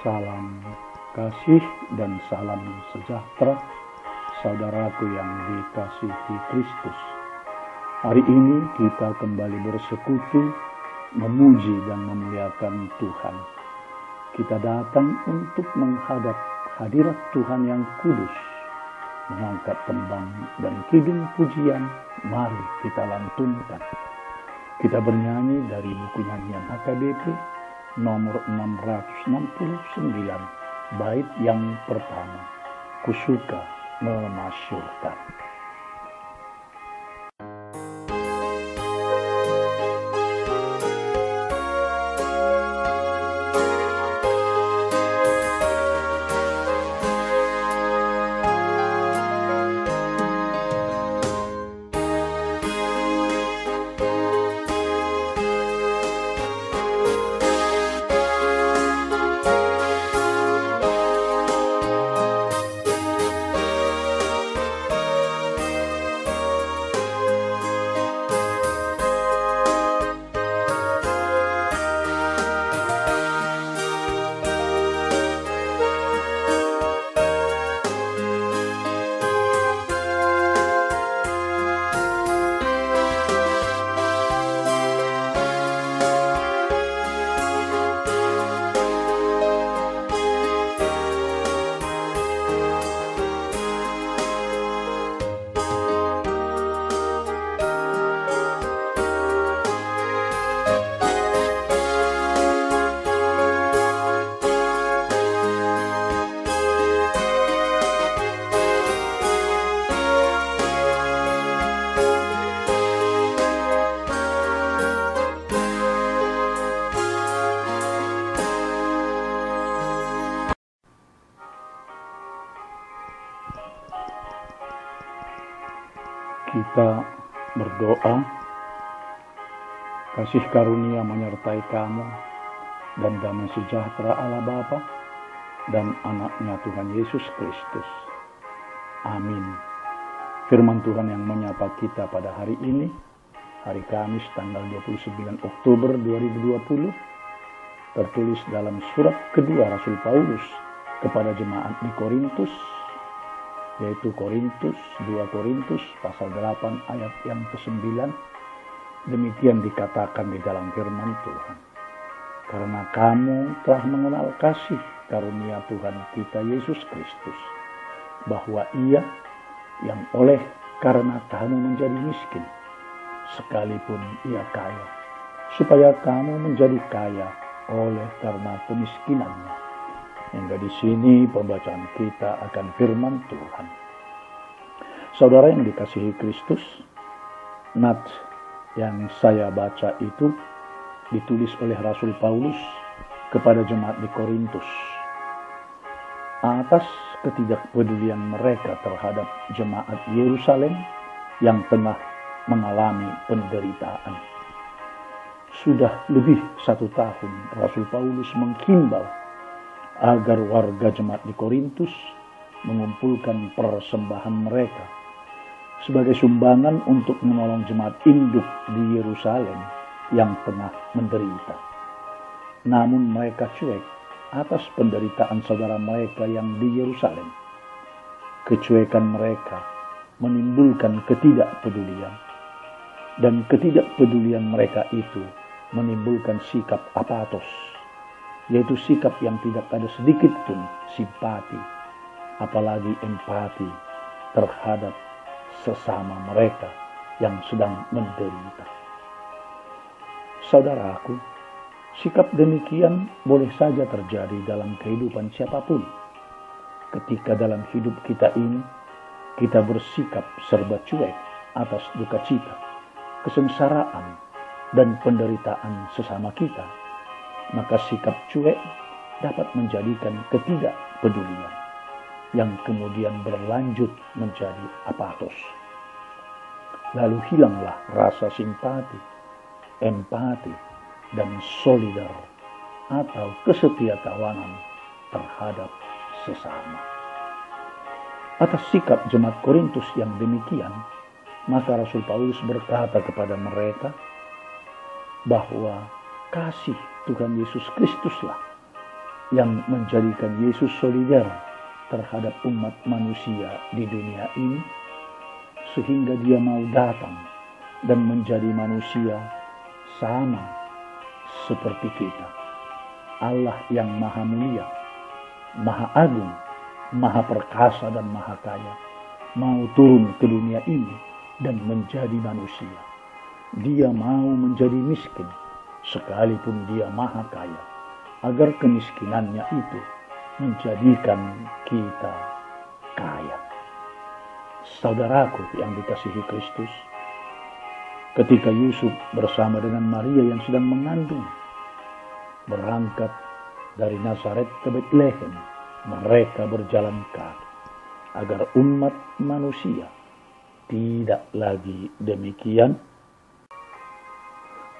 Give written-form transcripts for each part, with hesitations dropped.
Salam kasih dan salam sejahtera, saudaraku yang dikasihi Kristus. Hari ini kita kembali bersekutu, memuji dan memuliakan Tuhan. Kita datang untuk menghadap hadirat Tuhan yang kudus, mengangkat tembang dan kidung pujian. Mari kita lantunkan. Kita bernyanyi dari buku nyanyian HKBP nomor 669, bait yang pertama, Kusuka Memasyurkan. Kita berdoa, kasih karunia menyertai kamu dan damai sejahtera Allah Bapa dan anaknya Tuhan Yesus Kristus. Amin. Firman Tuhan yang menyapa kita pada hari ini, hari Kamis tanggal 29 Oktober 2020, tertulis dalam surat kedua Rasul Paulus kepada jemaat di Korintus, yaitu 2 Korintus pasal 8 ayat yang ke-9. Demikian dikatakan di dalam firman Tuhan. Karena kamu telah mengenal kasih karunia Tuhan kita Yesus Kristus, bahwa Ia yang oleh karena kamu menjadi miskin, sekalipun Ia kaya, supaya kamu menjadi kaya oleh karena kemiskinannya. Hingga di sini pembacaan kita akan firman Tuhan. Saudara yang dikasihi Kristus, nats yang saya baca itu ditulis oleh Rasul Paulus kepada jemaat di Korintus atas ketidakpedulian mereka terhadap jemaat Yerusalem yang tengah mengalami penderitaan. Sudah lebih 1 tahun Rasul Paulus menghimbau agar warga jemaat di Korintus mengumpulkan persembahan mereka sebagai sumbangan untuk menolong jemaat induk di Yerusalem yang tengah menderita. Namun mereka cuek atas penderitaan saudara mereka yang di Yerusalem. Kecuekan mereka menimbulkan ketidakpedulian, dan ketidakpedulian mereka itu menimbulkan sikap apatos, yaitu sikap yang tidak ada sedikit pun simpati, apalagi empati terhadap sesama mereka yang sedang menderita. Saudaraku, sikap demikian boleh saja terjadi dalam kehidupan siapapun. Ketika dalam hidup kita ini, kita bersikap serba cuek atas duka cita, kesengsaraan, dan penderitaan sesama kita, maka sikap cuek dapat menjadikan ketidakpedulian yang kemudian berlanjut menjadi apatos. Lalu hilanglah rasa simpati, empati, dan solidar atau kesetiakawanan terhadap sesama. Atas sikap jemaat Korintus yang demikian, maka Rasul Paulus berkata kepada mereka bahwa kasih Tuhan Yesus Kristuslah yang menjadikan Yesus solider terhadap umat manusia di dunia ini, sehingga dia mau datang dan menjadi manusia sama seperti kita. Allah yang maha mulia, maha agung, maha perkasa dan maha kaya, mau turun ke dunia ini dan menjadi manusia. Dia mau menjadi miskin, sekalipun dia maha kaya, agar kemiskinannya itu menjadikan kita kaya. Saudaraku yang dikasihi Kristus, ketika Yusuf bersama dengan Maria yang sedang mengandung, berangkat dari Nazaret ke Betlehem, mereka berjalan kaki agar umat manusia tidak lagi demikian,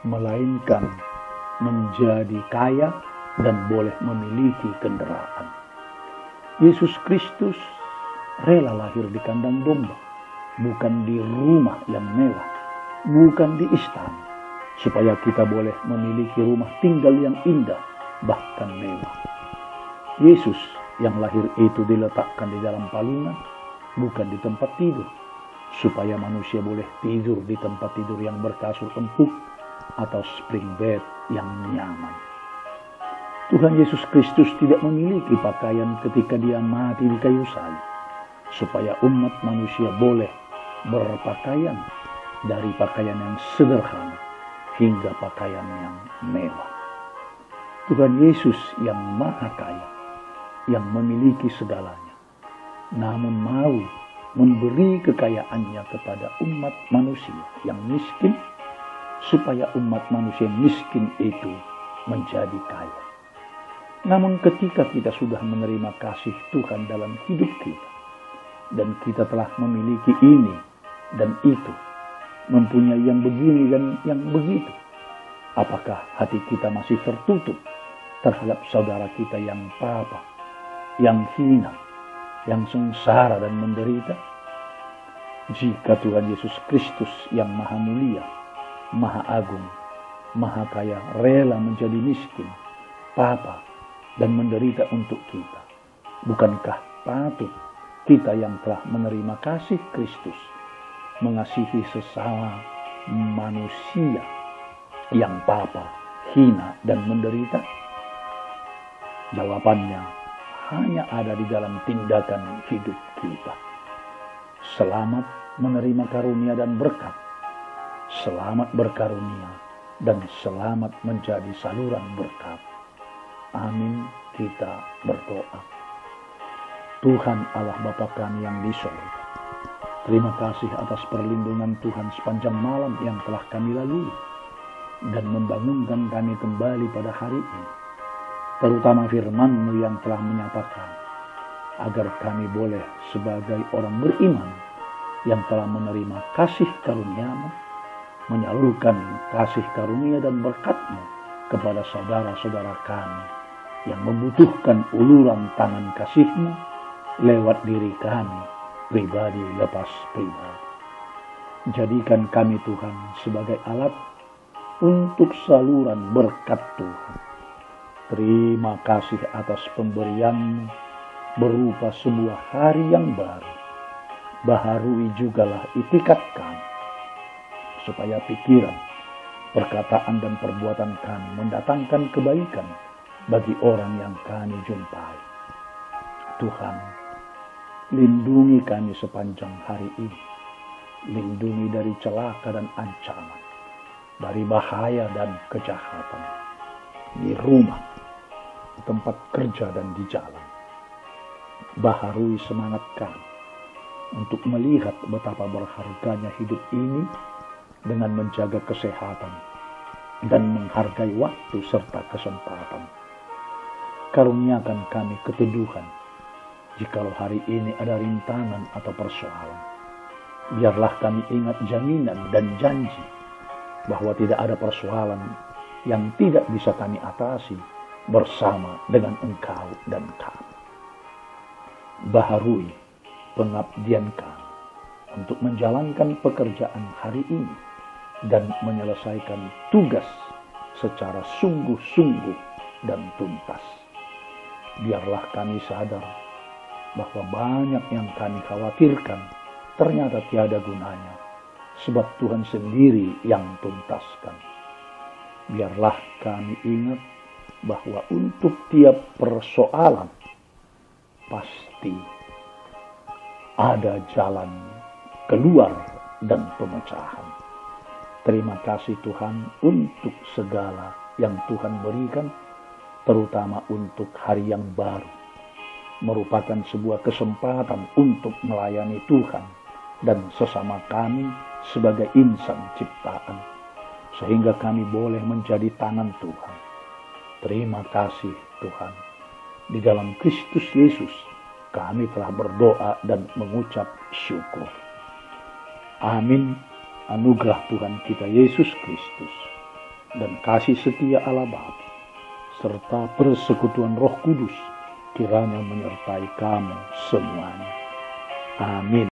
melainkan menjadi kaya dan boleh memiliki kendaraan. Yesus Kristus rela lahir di kandang domba, bukan di rumah yang mewah, bukan di istana, supaya kita boleh memiliki rumah tinggal yang indah, bahkan mewah. Yesus yang lahir itu diletakkan di dalam palungan, bukan di tempat tidur, supaya manusia boleh tidur di tempat tidur yang berkasur empuk atau spring bed yang nyaman. Tuhan Yesus Kristus tidak memiliki pakaian ketika dia mati di kayu salib, supaya umat manusia boleh berpakaian dari pakaian yang sederhana hingga pakaian yang mewah. Tuhan Yesus yang maha kaya, yang memiliki segalanya, namun mau memberi kekayaannya kepada umat manusia yang miskin, supaya umat manusia miskin itu menjadi kaya. Namun ketika kita sudah menerima kasih Tuhan dalam hidup kita, dan kita telah memiliki ini dan itu, mempunyai yang begini dan yang begitu, apakah hati kita masih tertutup terhadap saudara kita yang papa, yang hina, yang sengsara dan menderita? Jika Tuhan Yesus Kristus yang maha mulia, maha agung, maha kaya, rela menjadi miskin, papa, dan menderita untuk kita, bukankah patut kita yang telah menerima kasih Kristus mengasihi sesama manusia yang papa, hina, dan menderita? Jawabannya hanya ada di dalam tindakan hidup kita. Selamat menerima karunia dan berkat, selamat berkarunia, dan selamat menjadi saluran berkat. Amin. Kita berdoa. Tuhan Allah Bapa kami yang di surga, terima kasih atas perlindungan Tuhan sepanjang malam yang telah kami lalui dan membangunkan kami kembali pada hari ini, terutama firman-Mu yang telah menyatakan agar kami boleh sebagai orang beriman yang telah menerima kasih karunia-Mu, menyalurkan kasih karunia dan berkat-Mu kepada saudara-saudara kami yang membutuhkan uluran tangan kasih-Mu lewat diri kami pribadi lepas pribadi. Jadikan kami Tuhan sebagai alat untuk saluran berkat Tuhan. Terima kasih atas pemberian-Mu berupa sebuah hari yang baru. Baharui jugalah itikat kami, supaya pikiran, perkataan dan perbuatan kami mendatangkan kebaikan bagi orang yang kami jumpai. Tuhan, lindungi kami sepanjang hari ini. Lindungi dari celaka dan ancaman, dari bahaya dan kejahatan, di rumah, di tempat kerja dan di jalan. Baharui semangat kami untuk melihat betapa berharganya hidup ini dengan menjaga kesehatan dan menghargai waktu serta kesempatan. Karuniakan kami keteduhan jikalau hari ini ada rintangan atau persoalan. Biarlah kami ingat jaminan dan janji bahwa tidak ada persoalan yang tidak bisa kami atasi bersama dengan Engkau dan kami. Baharui pengabdian kami untuk menjalankan pekerjaan hari ini dan menyelesaikan tugas secara sungguh-sungguh dan tuntas. biarlah kami sadar bahwa banyak yang kami khawatirkan ternyata tiada gunanya, sebab Tuhan sendiri yang tuntaskan. Biarlah kami ingat bahwa untuk tiap persoalan pasti ada jalan keluar dan pemecahan. Terima kasih Tuhan untuk segala yang Tuhan berikan, terutama untuk hari yang baru. Merupakan sebuah kesempatan untuk melayani Tuhan dan sesama kami sebagai insan ciptaan, sehingga kami boleh menjadi tangan Tuhan. Terima kasih Tuhan. Di dalam Kristus Yesus kami telah berdoa dan mengucap syukur. Amin. Anugerah Tuhan kita Yesus Kristus dan kasih setia Allah Bapa serta persekutuan Roh Kudus kiranya menyertai kamu semuanya. Amin.